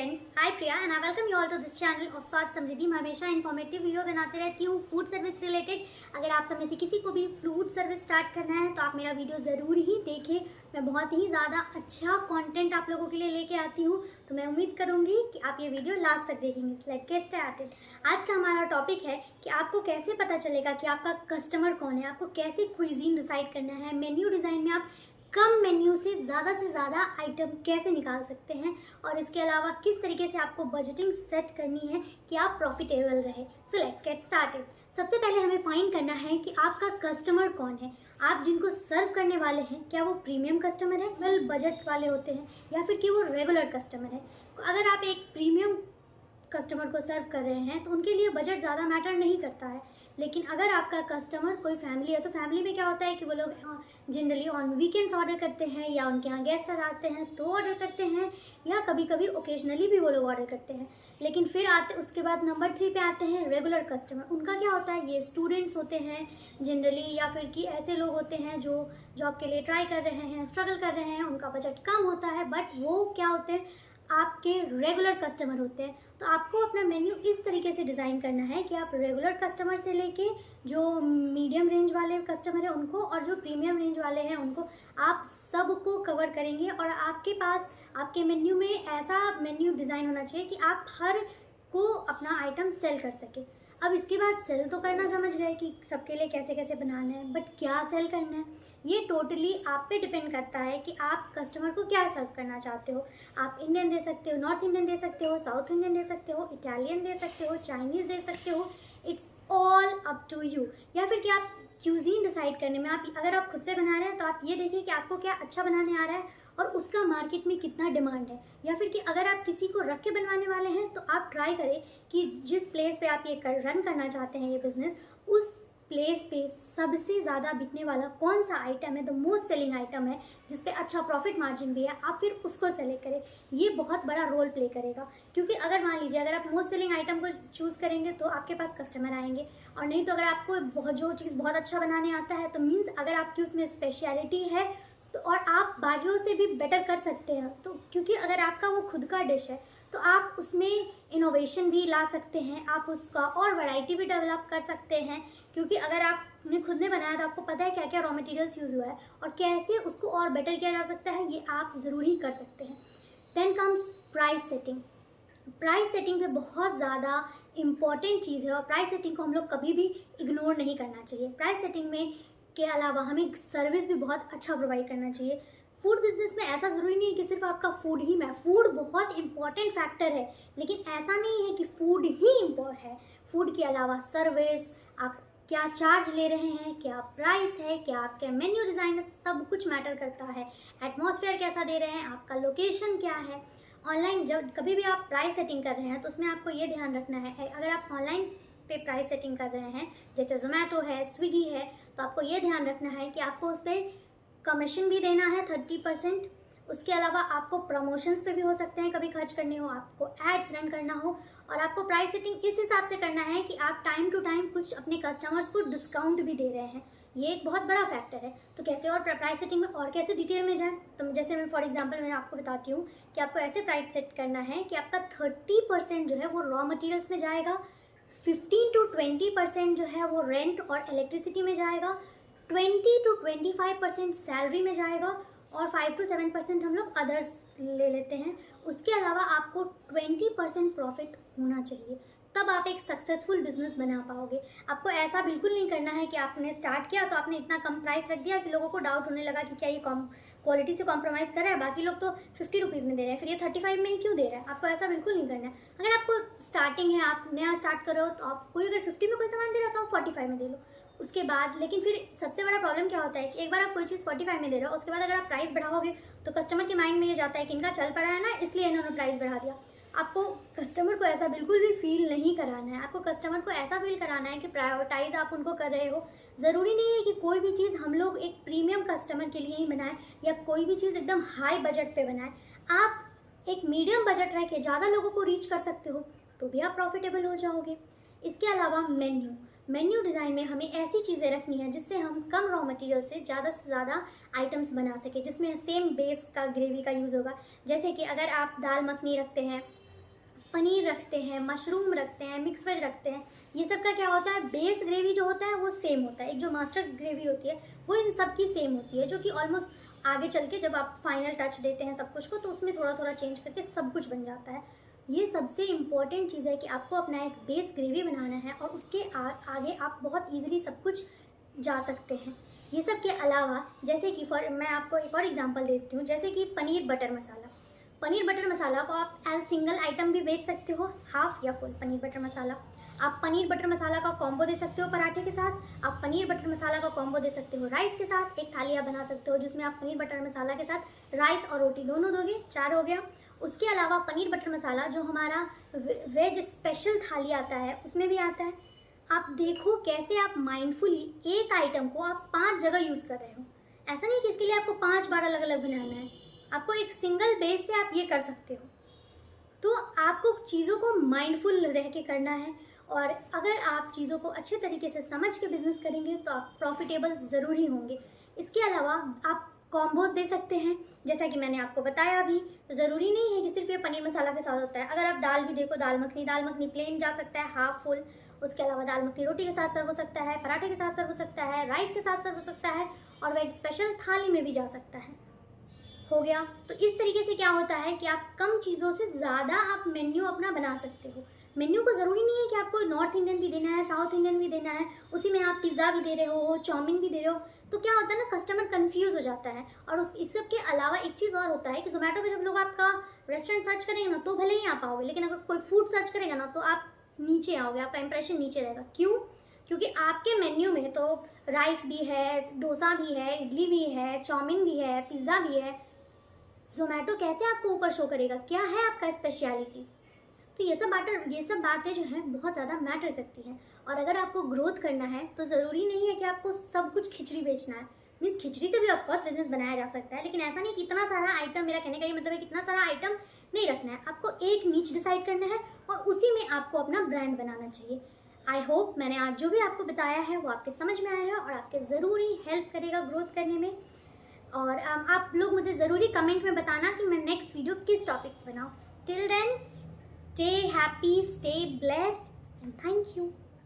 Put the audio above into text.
Friends, hi Priya and I welcome you all to this channel of Swad Samriddhi. मैं हमेशा informative video बनाते रहती हूँ फूड सर्विस रिलेटेड। अगर आप सब में से किसी को भी फूड सर्विस स्टार्ट करना है तो आप मेरा वीडियो ज़रूर ही देखें। मैं बहुत ही ज़्यादा अच्छा कंटेंट आप लोगों के लिए लेके आती हूँ, तो मैं उम्मीद करूँगी कि आप ये वीडियो लास्ट तक देखेंगे। Let's get started. आज का हमारा टॉपिक है कि आपको कैसे पता चलेगा कि आपका कस्टमर कौन है, आपको कैसे क्विजीन डिसाइड करना है, मेन्यू डिज़ाइन में आप कम मेन्यू से ज़्यादा आइटम कैसे निकाल सकते हैं, और इसके अलावा किस तरीके से आपको बजटिंग सेट करनी है कि आप प्रॉफिटेबल रहे। So let's get started. सबसे पहले हमें फाइंड करना है कि आपका कस्टमर कौन है। आप जिनको सर्व करने वाले हैं, क्या वो प्रीमियम कस्टमर है, वेल बजट वाले होते हैं, या फिर कि वो रेगुलर कस्टमर है। अगर आप एक प्रीमियम कस्टमर को सर्व कर रहे हैं तो उनके लिए बजट ज़्यादा मैटर नहीं करता है। लेकिन अगर आपका कस्टमर कोई फैमिली है तो फैमिली में क्या होता है कि वो लोग जनरली ऑन वीकेंड्स ऑर्डर करते हैं, या उनके यहाँ गेस्ट आ जाते हैं तो ऑर्डर करते हैं, या कभी कभी ओकेजनली भी वो लोग ऑर्डर करते हैं। लेकिन फिर उसके बाद नंबर 3 पे आते हैं रेगुलर कस्टमर। उनका क्या होता है, ये स्टूडेंट्स होते हैं जनरली, या फिर कि ऐसे लोग होते हैं जो जॉब के लिए ट्राई कर रहे हैं, स्ट्रगल कर रहे हैं, उनका बजट कम होता है, बट वो क्या होते हैं, आपके रेगुलर कस्टमर होते हैं। तो आपको अपना मेन्यू इस तरीके से डिज़ाइन करना है कि आप रेगुलर कस्टमर से लेके जो मीडियम रेंज वाले कस्टमर हैं उनको, और जो प्रीमियम रेंज वाले हैं उनको, आप सबको कवर करेंगे। और आपके पास आपके मेन्यू में ऐसा मेन्यू डिज़ाइन होना चाहिए कि आप हर को अपना आइटम सेल कर सके। अब इसके बाद सेल तो करना समझ गए कि सबके लिए कैसे कैसे बनाना है, बट क्या सेल करना है ये टोटली आप पे डिपेंड करता है कि आप कस्टमर को क्या सर्व करना चाहते हो। आप इंडियन दे सकते हो, नॉर्थ इंडियन दे सकते हो, साउथ इंडियन दे सकते हो, इटालियन दे सकते हो, चाइनीज़ दे सकते हो, it's all up to you. या फिर कि आप क्यूजीन डिसाइड करने में, आप अगर आप खुद से बना रहे हैं तो आप ये देखिए कि आपको क्या अच्छा बनाने आ रहा है और उसका मार्केट में कितना डिमांड है। या फिर कि अगर आप किसी को रख के बनवाने वाले हैं तो आप ट्राई करें कि जिस प्लेस पे आप ये रन करना चाहते हैं ये बिज़नेस, उस प्लेस पे सबसे ज़्यादा बिकने वाला कौन सा आइटम है, द मोस्ट सेलिंग आइटम है, जिस पे अच्छा प्रॉफिट मार्जिन भी है, आप फिर उसको सेलेक्ट करें। ये बहुत बड़ा रोल प्ले करेगा, क्योंकि अगर मान लीजिए अगर आप मोस्ट सेलिंग आइटम को चूज़ करेंगे तो आपके पास कस्टमर आएंगे, और नहीं तो अगर आपको जो चीज़ बहुत अच्छा बनाने आता है तो मीन्स अगर आपकी उसमें स्पेशलिटी है तो, और आप बाकियों से भी बेटर कर सकते हैं, तो क्योंकि अगर आपका वो खुद का डिश है तो आप उसमें इनोवेशन भी ला सकते हैं, आप उसका और वैरायटी भी डेवलप कर सकते हैं। क्योंकि अगर आपने खुद ने बनाया तो आपको पता है क्या क्या रॉ मटेरियल्स यूज़ हुआ है और कैसे उसको और बेटर किया जा सकता है, ये आप ज़रूर ही कर सकते हैं। Then comes price setting. Price setting पे बहुत ज़्यादा इम्पॉर्टेंट चीज़ है, और प्राइस सेटिंग को हम लोग कभी भी इग्नोर नहीं करना चाहिए। प्राइस सेटिंग में के अलावा हमें सर्विस भी बहुत अच्छा प्रोवाइड करना चाहिए। फूड बिजनेस में ऐसा ज़रूरी नहीं है कि सिर्फ आपका फूड ही में, फूड बहुत इंपॉर्टेंट फैक्टर है, लेकिन ऐसा नहीं है कि फूड ही इम्पोर्टेंट है। फूड के अलावा सर्विस, आप क्या चार्ज ले रहे हैं, क्या प्राइस है, क्या आपका मेन्यू डिज़ाइन है, सब कुछ मैटर करता है। एटमॉस्फेयर कैसा दे रहे हैं, आपका लोकेशन क्या है। ऑनलाइन जब कभी भी आप प्राइस सेटिंग कर रहे हैं तो उसमें आपको ये ध्यान रखना है, अगर आप ऑनलाइन पे प्राइस सेटिंग कर रहे हैं जैसे जोमेटो है, स्विगी है, तो आपको ये ध्यान रखना है कि आपको उस पर कमीशन भी देना है 30%। उसके अलावा आपको प्रमोशंस पे भी हो सकते हैं कभी खर्च करने हो, आपको एड्स रन करना हो, और आपको प्राइस सेटिंग इस हिसाब से करना है कि आप टाइम टू टाइम कुछ अपने कस्टमर्स को डिस्काउंट भी दे रहे हैं। ये एक बहुत बड़ा फैक्टर है। तो कैसे और प्राइस सेटिंग में और कैसे डिटेल में जाए, तो जैसे मैं फॉर एग्जांपल मैं आपको बताती हूँ कि आपको ऐसे प्राइस सेट करना है कि आपका 30% जो है वो रॉ मटेरियल्स में जाएगा, 15 to 20% जो है वो रेंट और इलेक्ट्रिसिटी में जाएगा, 20 to 25% सैलरी में जाएगा, और 5 to 7% हम लोग अदर्स ले लेते हैं। उसके अलावा आपको 20% प्रॉफिट होना चाहिए, तब आप एक सक्सेसफुल बिजनेस बना पाओगे। आपको ऐसा बिल्कुल नहीं करना है कि आपने स्टार्ट किया तो आपने इतना कम प्राइस रख दिया कि लोगों को डाउट होने लगा कि क्या ये कम क्वालिटी से कॉम्प्रोमाइज़ कर रहा है, बाकी लोग तो 50 रुपीज़ में दे रहे हैं, फिर ये 35 में ही क्यों दे रहा है। आपको ऐसा बिल्कुल नहीं करना है। अगर आपको स्टार्टिंग है, आप नया स्टार्ट करो, तो आप कोई अगर 50 में कोई सामान दे रहा है तो आप 45 में दे लो उसके बाद। लेकिन फिर सबसे बड़ा प्रॉब्लम क्या होता है कि एक बार आप कोई चीज़ 45 में दे रहे हो, उसके बाद अगर आप प्राइस बढ़ाओगे तो कस्टमर के माइंड में ये जाता है कि इनका चल पड़ा है ना, इसलिए इन्होंने प्राइस बढ़ा दिया। आपको कस्टमर को ऐसा बिल्कुल भी फील नहीं कराना है। आपको कस्टमर को ऐसा फील कराना है कि प्रायोरिटाइज आप उनको कर रहे हो। ज़रूरी नहीं है कि कोई भी चीज़ हम लोग एक प्रीमियम कस्टमर के लिए ही बनाएं, या कोई भी चीज़ एकदम हाई बजट पे बनाएं। आप एक मीडियम बजट रख के ज़्यादा लोगों को रीच कर सकते हो तो भी आप प्रॉफिटेबल हो जाओगे। इसके अलावा मेन्यू डिज़ाइन में हमें ऐसी चीज़ें रखनी है जिससे हम कम रॉ मटेरियल से ज़्यादा आइटम्स बना सके, जिसमें सेम बेस का ग्रेवी का यूज़ होगा। जैसे कि अगर आप दाल मखनी रखते हैं पनीर रखते हैं, मशरूम रखते हैं, मिक्स वेज रखते हैं, ये सब का क्या होता है, बेस ग्रेवी जो होता है वो सेम होता है। एक जो मास्टर ग्रेवी होती है वो इन सब की सेम होती है, जो कि ऑलमोस्ट आगे चल के जब आप फाइनल टच देते हैं सब कुछ को, तो उसमें थोड़ा थोड़ा चेंज करके सब कुछ बन जाता है। ये सबसे इम्पॉर्टेंट चीज़ है कि आपको अपना एक बेस ग्रेवी बनाना है और उसके आगे आप बहुत ईजिली सब कुछ जा सकते हैं। ये सब के अलावा जैसे कि मैं आपको एक और एग्जांपल देती हूँ, जैसे कि पनीर बटर मसाला। पनीर बटर मसाला को आप एज सिंगल आइटम भी बेच सकते हो, हाफ या फुल पनीर बटर मसाला। आप पनीर बटर मसाला का कॉम्बो दे सकते हो पराठे के साथ, आप पनीर बटर मसाला का कॉम्बो दे सकते हो राइस के साथ। एक थाली आप बना सकते हो जिसमें आप पनीर बटर मसाला के साथ राइस और रोटी दोनों दोगे, 4 हो गया। उसके अलावा पनीर बटर मसाला जो हमारा वेज स्पेशल थाली आता है उसमें भी आता है। आप देखो कैसे आप माइंडफुली एक आइटम को आप 5 जगह यूज़ कर रहे हो। ऐसा नहीं कि इसके लिए आपको 5 बार अलग अलग बनाना है, आपको एक सिंगल बेस से आप ये कर सकते हो। तो आपको चीज़ों को माइंडफुल रह के करना है, और अगर आप चीज़ों को अच्छे तरीके से समझ के बिजनेस करेंगे तो आप प्रॉफिटेबल ज़रूर ही होंगे। इसके अलावा आप कॉम्बोज दे सकते हैं, जैसा कि मैंने आपको बताया अभी। तो ज़रूरी नहीं है कि सिर्फ ये पनीर मसाला के साथ होता है। अगर आप दाल भी देखो, दाल मखनी प्लेन जा सकता है, हाफ फुल। उसके अलावा दाल मखनी रोटी के साथ सर्व हो सकता है, पराठे के साथ सर्व हो सकता है, राइस के साथ सर्व हो सकता है, और वेज स्पेशल थाली में भी जा सकता है। हो गया। तो इस तरीके से क्या होता है कि आप कम चीज़ों से ज़्यादा आप मेन्यू अपना बना सकते हो। मेन्यू को ज़रूरी नहीं है कि आपको नॉर्थ इंडियन भी देना है, साउथ इंडियन भी देना है, उसी में आप पिज़्ज़ा भी दे रहे हो, चाउमीन भी दे रहे हो। तो क्या होता है ना, कस्टमर कंफ्यूज हो जाता है। और इस सब के अलावा एक चीज़ और होता है कि जोमेटो पे जब लोग आपका रेस्टोरेंट सर्च करेंगे ना तो भले ही आप आओगे, लेकिन अगर कोई फूड सर्च करेगा ना तो आप नीचे आओगे, आपका इंप्रेशन नीचे रहेगा। क्यों? क्योंकि आपके मेन्यू में तो राइस भी है, डोसा भी है, इडली भी है, चाउमीन भी है, पिज़्ज़ा भी है। जोमेटो कैसे आपको ऊपर शो करेगा? क्या है आपका स्पेशलिटी? तो ये सब बातें जो हैं बहुत ज़्यादा मैटर करती हैं। और अगर आपको ग्रोथ करना है तो ज़रूरी नहीं है कि आपको सब कुछ खिचड़ी बेचना है। मीन्स खिचड़ी से भी ऑफकोर्स बिजनेस बनाया जा सकता है, लेकिन ऐसा नहीं कि इतना सारा आइटम, मेरा कहने का ये मतलब है कितना सारा आइटम नहीं रखना है। आपको एक नीच डिसाइड करना है और उसी में आपको अपना ब्रांड बनाना चाहिए। आई होप मैंने आज जो भी आपको बताया है वो आपके समझ में आया है और आपके ज़रूरी हेल्प करेगा ग्रोथ करने में। और आप लोग मुझे ज़रूरी कमेंट में बताना कि मैं नेक्स्ट वीडियो किस टॉपिक पर बनाऊँ। Till then, stay happy, stay blessed, and thank you.